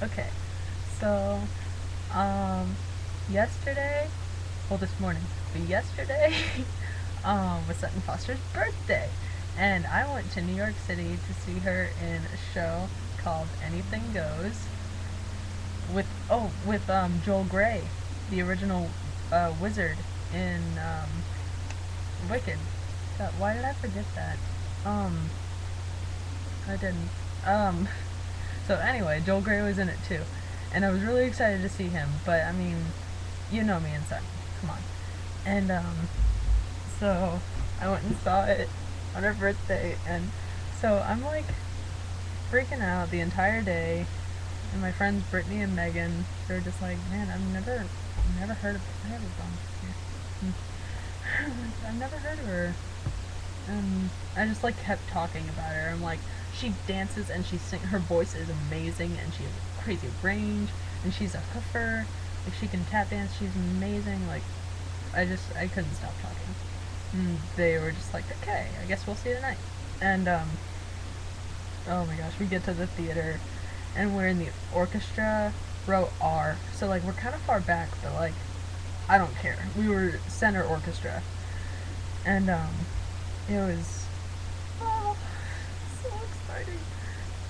Okay, so, um, yesterday, well, this morning, but yesterday, was Sutton Foster's birthday, and I went to New York City to see her in a show called Anything Goes with Joel Grey, the original, wizard in, Wicked. God, why did I forget that? Um, I didn't. Um, so anyway, Joel Grey was in it too, and I was really excited to see him. But I mean, you know me and Sutton. Come on. And so I went and saw it on her birthday, and so I'm like freaking out the entire day. And my friends Brittany and Megan, they're just like, man, I've never heard of. I have a bum here. I've never heard of her. And I just like kept talking about her. I'm like, she dances and her voice is amazing, and she has crazy range, and she's a hoofer. Like, she can tap dance. She's amazing. Like, I couldn't stop talking. And they were just like, okay, I guess we'll see you tonight. And oh my gosh, we get to the theater, and we're in the orchestra row R. So like we're kind of far back, but like I don't care. We were center orchestra, and it was oh so exciting.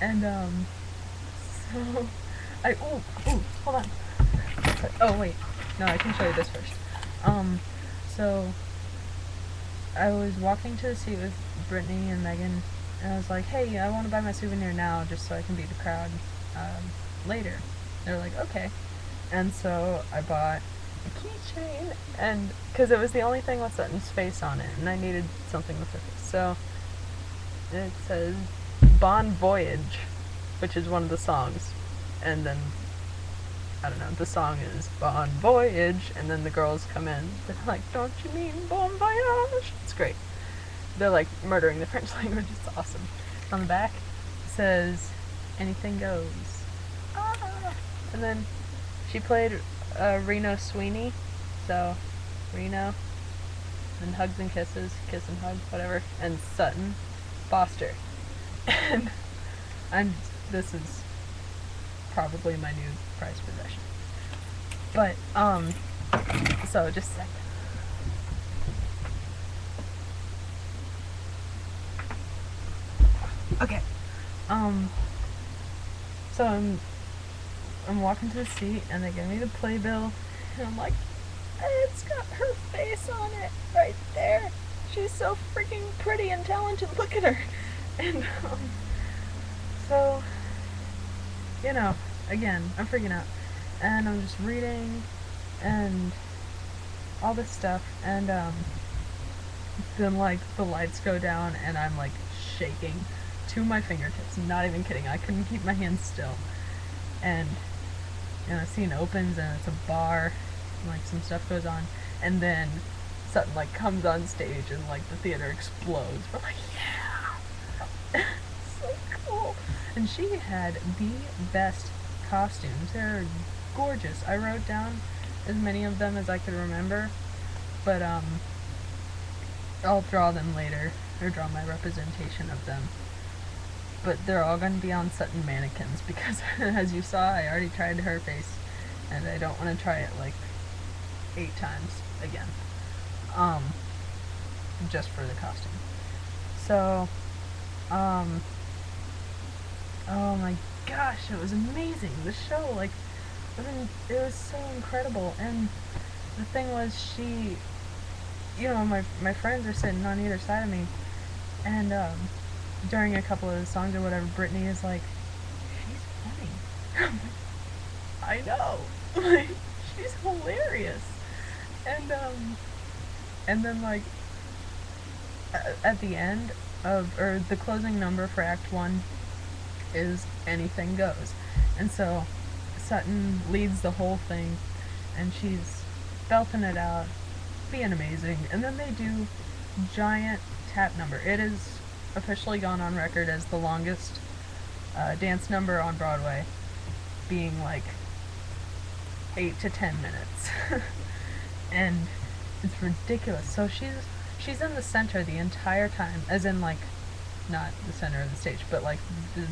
And so hold on. Oh wait, no, I can show you this first. So I was walking to the seat with Brittany and Megan, and I was like, hey, I want to buy my souvenir now just so I can beat the crowd later. They're like, okay. And so I bought a keychain, and because it was the only thing with Sutton's face on it, and I needed something with her face. So it says Bon Voyage, which is one of the songs, and then I don't know, the song is Bon Voyage, and then the girls come in. They're like, don't you mean Bon Voyage? It's great. They're like murdering the French language. It's awesome. On the back it says Anything Goes. Ah! And then she played Reno Sweeney. So Reno and Hugs and Kisses, Kiss and Hug, whatever, and Sutton Foster. And this is probably my new prized possession. But so just a second. Okay. So I'm walking to the seat, and they give me the playbill, and I'm like, it's got her face on it right there. She's so freaking pretty and talented. Look at her. And so again, I'm freaking out, and I'm just reading and all this stuff, and then like the lights go down, and I'm like shaking to my fingertips. I'm not even kidding. I couldn't keep my hands still. And the scene opens, and it's a bar, and like some stuff goes on, and then Sutton like comes on stage, and like the theater explodes. We're like, yeah, so cool. And she had the best costumes. They're gorgeous. I wrote down as many of them as I could remember, but I'll draw them later, or draw my representation of them. But they're all going to be on Sutton mannequins, because as you saw, I already tried her face, and I don't want to try it like 8 times again, just for the costume. So oh my gosh, it was amazing. The show, like, it was so incredible. And the thing was, my friends are sitting on either side of me, and during a couple of the songs or whatever, Brittany is like, she's funny. I'm like, I know. Like, she's hilarious. And then like at the end or the closing number for Act 1 is Anything Goes. And so Sutton leads the whole thing, and she's belting it out, being amazing. And then they do giant tap number. It is officially gone on record as the longest dance number on Broadway, being like 8 to 10 minutes. And it's ridiculous. So she's in the center the entire time, as in like not the center of the stage, but like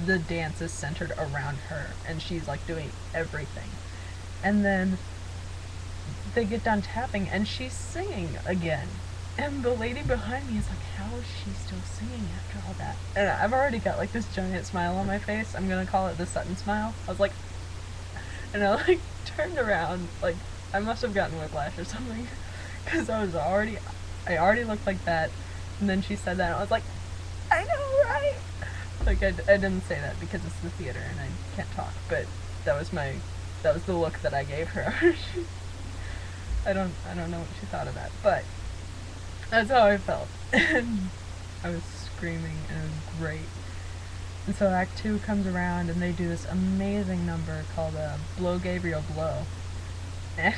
the dance is centered around her, and she's like doing everything. And then they get done tapping, and she's singing again. And the lady behind me is like, how is she still singing after all that? And I've already got like this giant smile on my face. I'm gonna call it the Sutton smile. I was like, and I like turned around, like I must have gotten whiplash or something, because I already looked like that. And then she said that, and I was like, I know, right? Like I didn't say that because it's the theater and I can't talk, but that was the look that I gave her. I don't know what she thought of that, but that's how I felt. And I was screaming, and it was great. And so Act 2 comes around, and they do this amazing number called Blow Gabriel Blow. And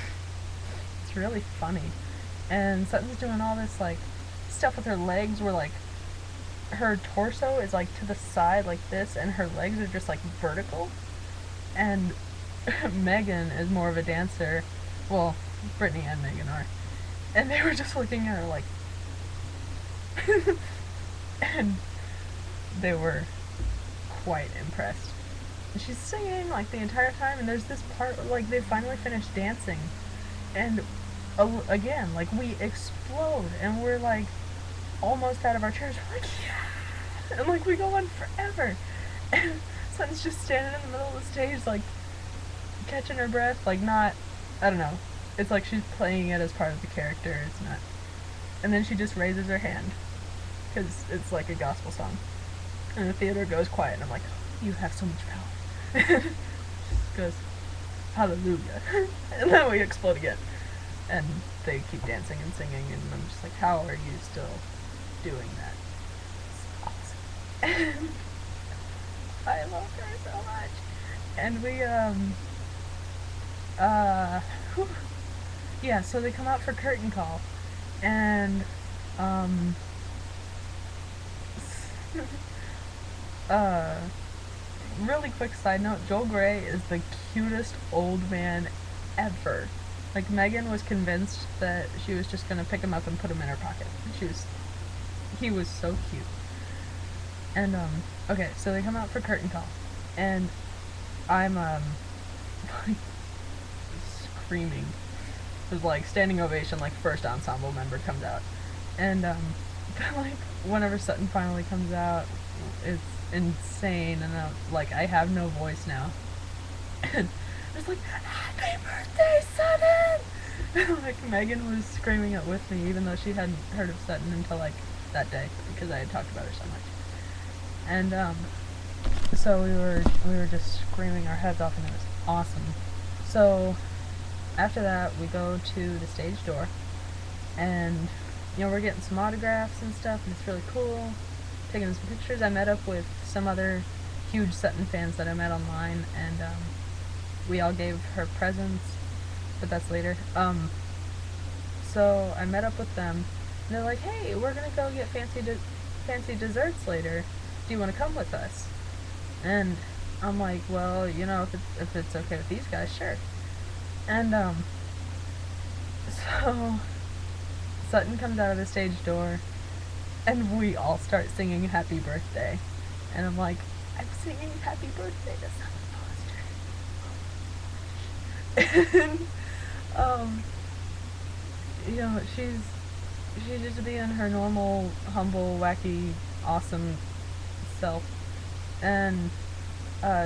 it's really funny. And Sutton's doing all this, like, stuff with her legs where, like, her torso is, like, to the side like this, and her legs are just, like, vertical. And Megan is more of a dancer. Well, Brittany and Megan are. And they were just looking at her like... and they were quite impressed. And she's singing like the entire time, and there's this part where like they finally finish dancing, and again, like we explode, and we're like almost out of our chairs. We're like, yeah! And like we go on forever. And Sutton's just standing in the middle of the stage, like catching her breath, like not, I don't know. It's like she's playing it as part of the character. It's not. And then she just raises her hand, because it's like a gospel song. And the theater goes quiet, and I'm like, oh, you have so much power. Just goes, hallelujah. And then we explode again. And they keep dancing and singing, and I'm just like, how are you still doing that? It's awesome. And I love her so much. And we, yeah, so they come out for curtain call, and, really quick side note, Joel Grey is the cutest old man ever. Like, Megan was convinced that she was just gonna pick him up and put him in her pocket. He was so cute. And, okay, so they come out for curtain call, and I'm, like, screaming. There's like standing ovation, like first ensemble member comes out, and like whenever Sutton finally comes out, it's insane, and like I have no voice now, and it's like, happy birthday, Sutton! And like Megan was screaming it with me, even though she hadn't heard of Sutton until like that day, because I had talked about her so much. And so we were just screaming our heads off, and it was awesome. So after that, we go to the stage door, and, you know, we're getting some autographs and stuff, and it's really cool, taking some pictures. I met up with some other huge Sutton fans that I met online, and, we all gave her presents, but that's later. So I met up with them, and they're like, hey, we're gonna go get fancy desserts later. Do you want to come with us? And I'm like, well, you know, if it's okay with these guys, sure. And, so Sutton comes out of the stage door, and we all start singing Happy Birthday. And I'm like, I'm singing Happy Birthday to Sutton Foster. And, you know, she's just being her normal, humble, wacky, awesome self. And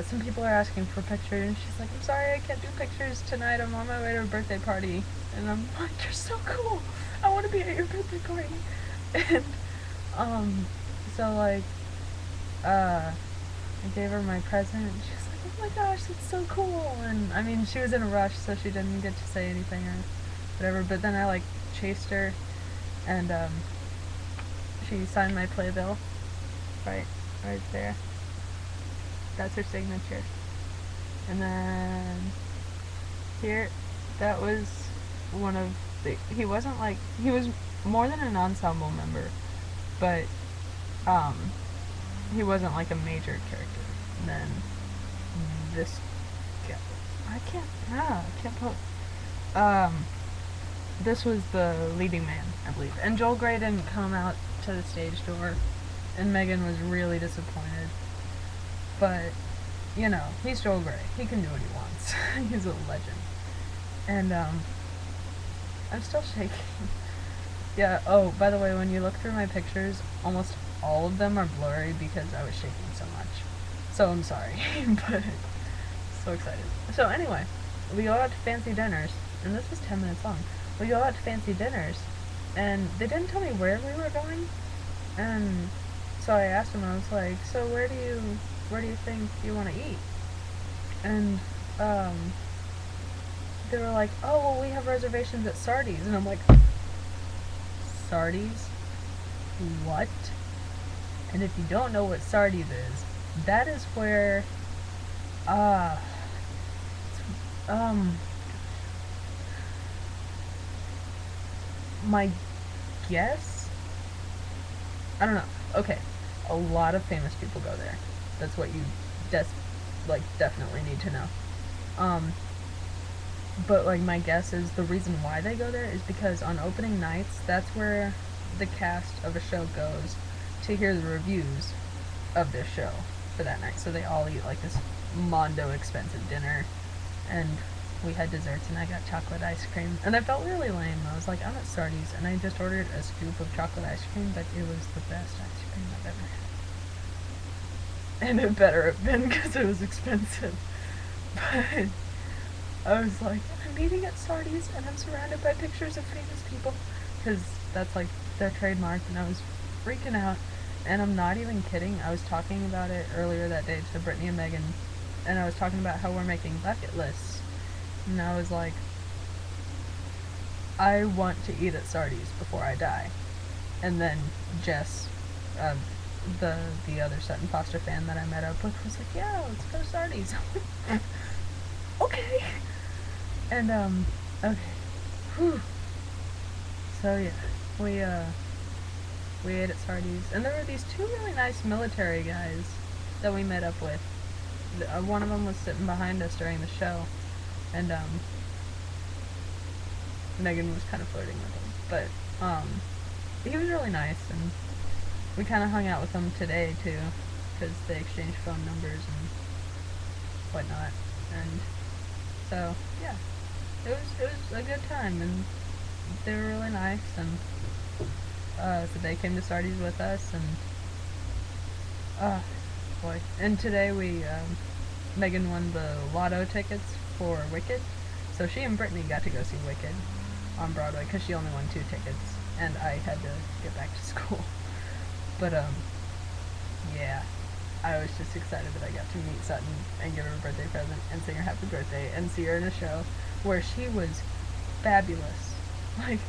some people are asking for pictures, and she's like, I'm sorry, I can't do pictures tonight, I'm on my way to a birthday party. And I'm like, you're so cool, I want to be at your birthday party. And, so like, I gave her my present, and she was like, oh my gosh, that's so cool. And I mean, she was in a rush, so she didn't get to say anything or whatever, but then I like chased her, and she signed my playbill, right there. That's her signature. And then here, that was one of the, he wasn't like, he was more than an ensemble member, but he wasn't like a major character. And then this guy, I can't put, this was the leading man, I believe. And Joel Grey didn't come out to the stage door and Megan was really disappointed. But, you know, he's Joel Grey. He can do what he wants. He's a legend. And, I'm still shaking. Yeah, oh, by the way, when you look through my pictures, almost all of them are blurry because I was shaking so much. So I'm sorry, but so excited. So anyway, we go out to fancy dinners, and this is 10 minutes long. We go out to fancy dinners, and they didn't tell me where we were going, and so I asked them, I was like, so where do you think you want to eat? And, they were like, oh, well, we have reservations at Sardi's, and I'm like, Sardi's? What? And if you don't know what Sardi's is, that is where, my guess? I don't know. Okay, a lot of famous people go there. That's what you definitely need to know. But like my guess is the reason why they go there is because on opening nights, that's where the cast of a show goes to hear the reviews of their show for that night. So they all eat like this mondo expensive dinner, and we had desserts, and I got chocolate ice cream, and I felt really lame. I was like, I'm at Sardi's, and I just ordered a scoop of chocolate ice cream, but it was the best ice cream I've ever had. And it better have been because it was expensive. But I was like, I'm eating at Sardi's, and I'm surrounded by pictures of famous people, because that's like their trademark, and I was freaking out. And I'm not even kidding, I was talking about it earlier that day to Brittany and Megan, and I was talking about how we're making bucket lists, and I was like, I want to eat at Sardi's before I die. And then Jess, the other Sutton Foster fan that I met up with, was like, yeah, let's go to Sardi's. Okay. And, okay. Whew. So, yeah, we ate at Sardi's, and there were these two really nice military guys that we met up with. One of them was sitting behind us during the show, and, Megan was kind of flirting with him, but, he was really nice, and we kind of hung out with them today, too, because they exchanged phone numbers and whatnot, and so, yeah, it was a good time, and they were really nice, and so they came to Sardi's with us, and boy, and today Megan won the lotto tickets for Wicked, so she and Brittany got to go see Wicked on Broadway, because she only won 2 tickets, and I had to get back to school. But, yeah, I was just excited that I got to meet Sutton and give her a birthday present and sing her happy birthday and see her in a show where she was fabulous. Like,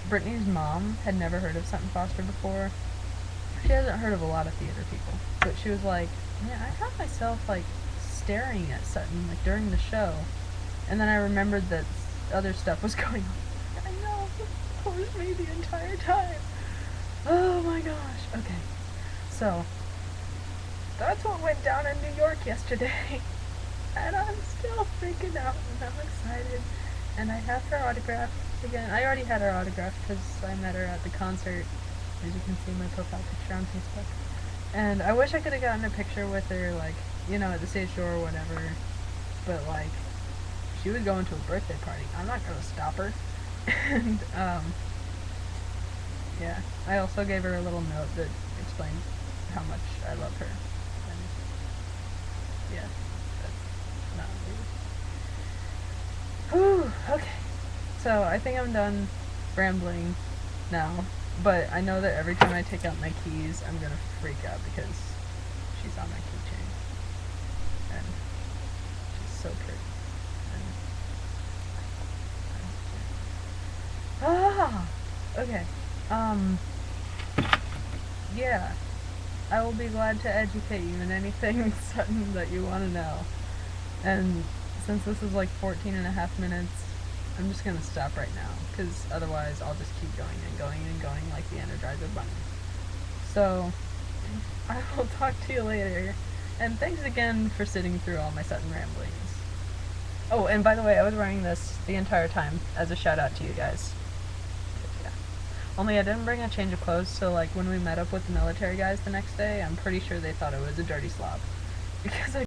Brittany's mom had never heard of Sutton Foster before. She hasn't heard of a lot of theater people, but she was like, man, I found myself, like, staring at Sutton, like, during the show, and then I remembered that other stuff was going on. I know, it was me the entire time. Oh my gosh. Okay, so that's what went down in New York yesterday, and I'm still freaking out, and I'm excited, and I have her autograph again. I already had her autograph because I met her at the concert, as you can see in my profile picture on Facebook, and I wish I could have gotten a picture with her, like, you know, at the stage door or whatever, but, like, she was going to a birthday party. I'm not gonna stop her. And, yeah, I also gave her a little note that explained how much I love her. And, yeah, that's not weird. Whew, okay. So, I think I'm done rambling now, but I know that every time I take out my keys, I'm gonna freak out because she's on my keychain. And she's so pretty. Okay. Yeah. I will be glad to educate you in anything Sutton that you want to know. And since this is like 14.5 minutes, I'm just gonna stop right now, because otherwise I'll just keep going and going and going like the Energizer Bunny. So, I will talk to you later, and thanks again for sitting through all my Sutton ramblings. Oh, and by the way, I was wearing this the entire time as a shout out to you guys. Yeah. Only I didn't bring a change of clothes, so like when we met up with the military guys the next day, I'm pretty sure they thought it was a dirty slob because I